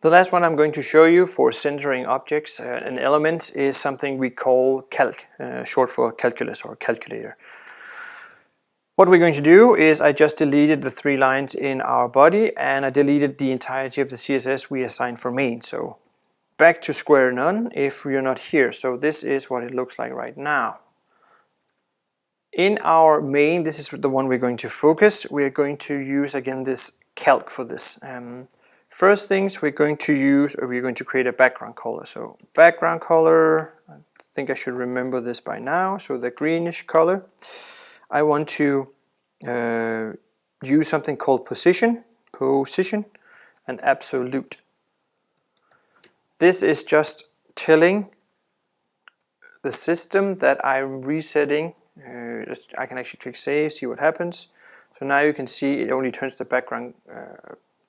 The last one I'm going to show you for centering objects and elements is something we call Calc, short for calculus or calculator. What we're going to do is I just deleted the 3 lines in our body and I deleted the entirety of the CSS we assigned for main. So back to square none if we're not here. So this is what it looks like right now. In our main, this is the one we're going to focus. We're going to use again this Calc for this. First things we're going to create a background color. So background color, I think I should remember this by now. So the greenish color. I want to use something called position, and absolute. This is just telling the system that I'm resetting. I can actually click save, see what happens. So now you can see it only turns the background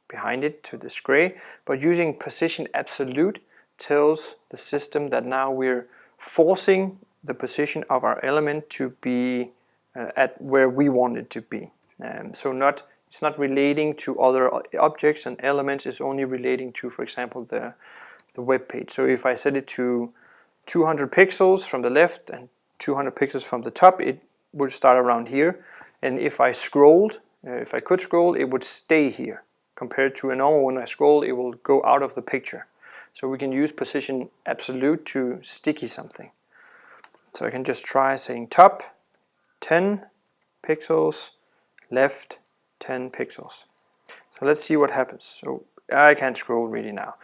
behind it to this gray, but using position absolute tells the system that now we're forcing the position of our element to be at where we want it to be. So it's not relating to other objects and elements, it's only relating to, for example, the web page. So if I set it to 200 pixels from the left and 200 pixels from the top, it would start around here. And if I scrolled, if I could scroll, it would stay here. Compared to a normal, when I scroll, it will go out of the picture. So we can use position absolute to sticky something. So I can just try saying top 10 pixels, left 10 pixels. So let's see what happens. So I can't scroll really now,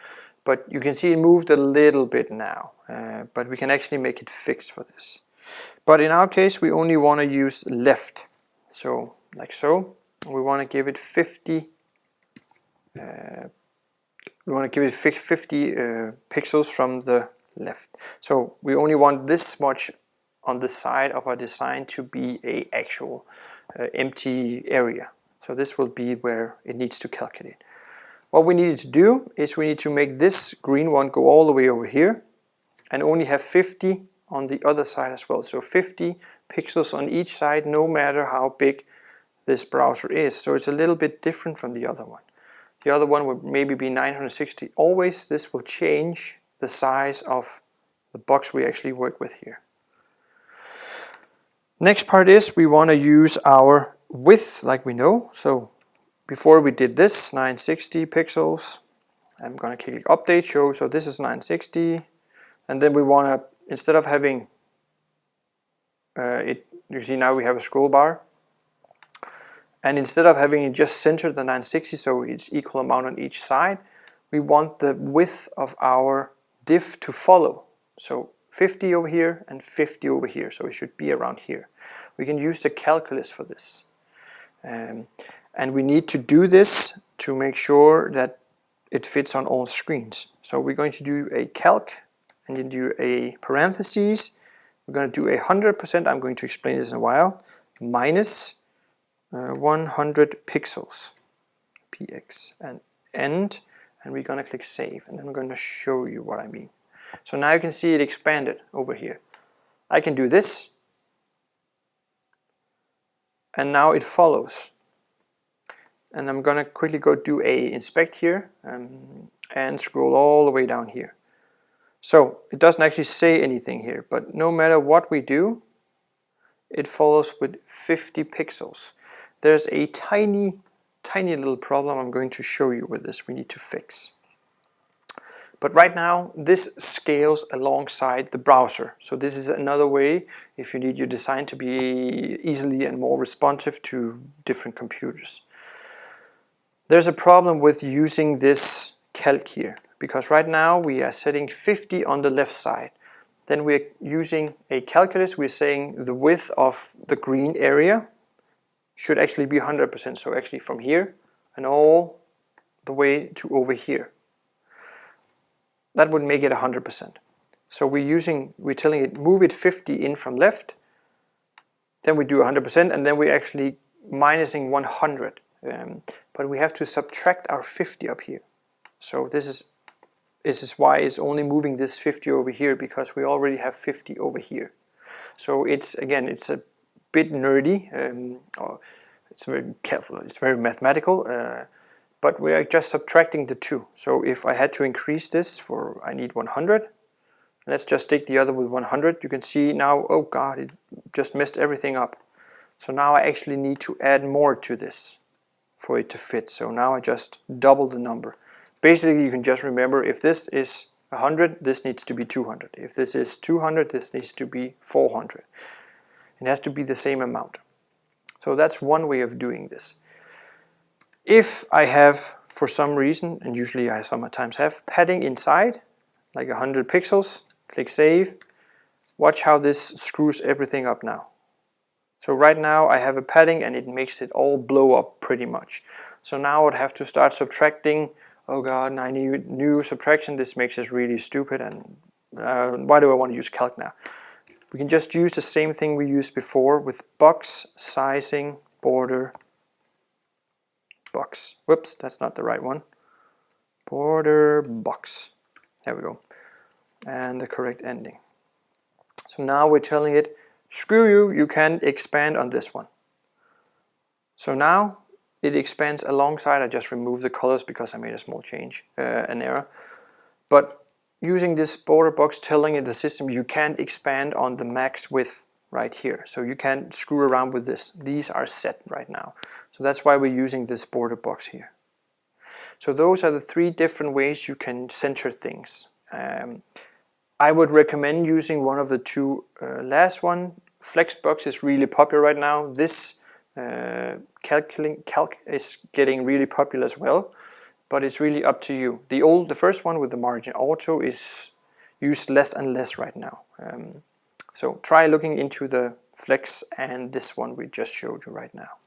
but you can see it moved a little bit now, but we can actually make it fixed for this. But in our case, we only want to use left. So like so, we want to give it 50. We want to give it 50 pixels from the left. So we only want this much on the side of our design to be a actual empty area. So this will be where it needs to calculate. What we needed to do is we need to make this green one go all the way over here and only have 50 on the other side as well. So 50 pixels on each side, no matter how big this browser is. So it's a little bit different from the other one. The other one would maybe be 960. Always this will change the size of the box we actually work with here. Next part is we want to use our width like we know. So before we did this, 960 pixels. I'm going to click update show. So this is 960. And then we want to, instead of having you see now we have a scroll bar. And instead of having it just centered the 960, so it's equal amount on each side, we want the width of our div to follow. So 50 over here and 50 over here, so it should be around here. We can use the calculus for this. And we need to do this to make sure that it fits on all screens. So we're going to do a calc and then do a parentheses. We're going to do 100%, I'm going to explain this in a while, minus 100 pixels, px, and end, and we're going to click save, and I'm going to show you what I mean. So now you can see it expanded over here. I can do this, and now it follows. And I'm going to quickly go do a inspect here and scroll all the way down here. So it doesn't actually say anything here, but no matter what we do, it follows with 50 pixels. There's a tiny little problem I'm going to show you with this we need to fix. But right now this scales alongside the browser. So this is another way if you need your design to be easily and more responsive to different computers. There's a problem with using this calc here, because right now we are setting 50 on the left side. Then we're using a calculus, we're saying the width of the green area should actually be 100%. So actually from here and all the way to over here. That would make it 100%. So we're telling it move it 50 in from left, then we do 100%, and then we're actually minusing 100. But we have to subtract our 50 up here. So this is why it's only moving this 50 over here, because we already have 50 over here. So it's a bit nerdy, or it's very mathematical, but we are just subtracting the 2. So if I had to increase this for, I need 100, let's just take the other with 100. You can see now, oh god, it just messed everything up. So now I actually need to add more to this for it to fit. So now I just double the number. Basically, you can just remember, if this is 100, this needs to be 200. If this is 200, this needs to be 400. It has to be the same amount. So that's one way of doing this. If I have, for some reason, and usually I sometimes have, padding inside, like 100 pixels, click Save. Watch how this screws everything up now. So right now I have a padding and it makes it all blow up pretty much. So now I'd have to start subtracting. Oh god, I need new subtraction. This makes it really stupid, and why do I want to use Calc now? We can just use the same thing we used before with box, sizing, border, box. Whoops, that's not the right one. Border, box. There we go. And the correct ending. So now we're telling it, screw you, you can't expand on this one. So now it expands alongside. I just removed the colors because I made a small change, an error. But using this border box, telling it the system you can't expand on the max width right here. So you can't screw around with this. These are set right now. So that's why we're using this border box here. So those are the 3 different ways you can center things. I would recommend using one of the 2 last one. Flexbox is really popular right now. This Calc is getting really popular as well, but it's really up to you. The first one with the margin auto is used less and less right now. So try looking into the flex and this one we just showed you right now.